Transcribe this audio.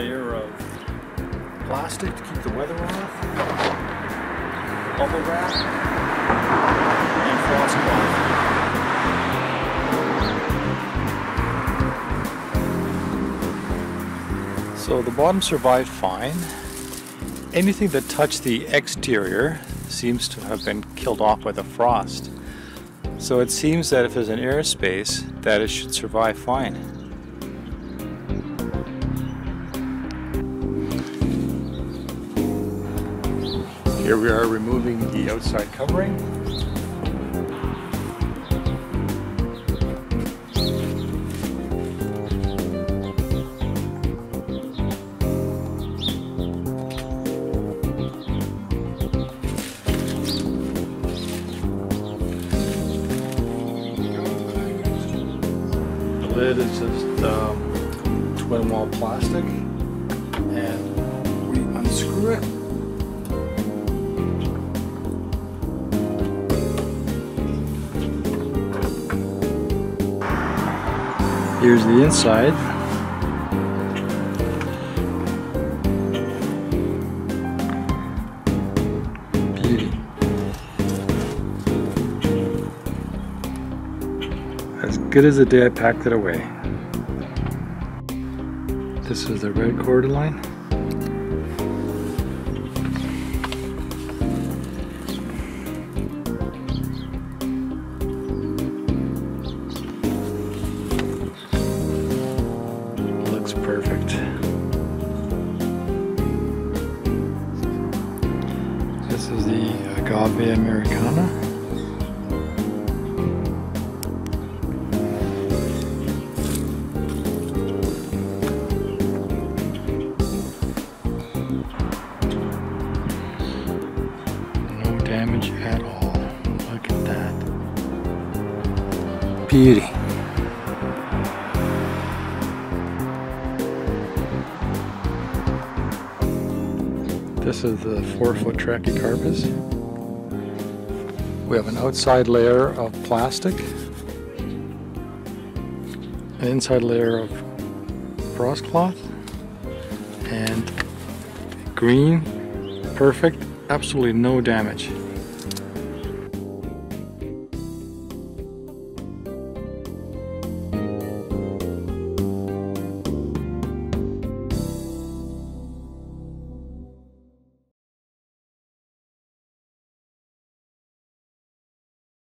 layer of plastic to keep the weather off, bubble wrap, and frost cloth. So the bottom survived fine. Anything that touched the exterior seems to have been killed off by the frost. So it seems that if there's an air space, that it should survive fine. Here we are removing the outside covering. The lid is just twin wall plastic, and we unscrew it. Here's the inside. Beauty. As good as the day I packed it away. This is the red cordyline. Perfect. This is the Agave Americana. No damage at all. Look at that. Beauty. This is the 4-foot Trachycarpus. We have an outside layer of plastic, an inside layer of frost cloth, and green, perfect, absolutely no damage.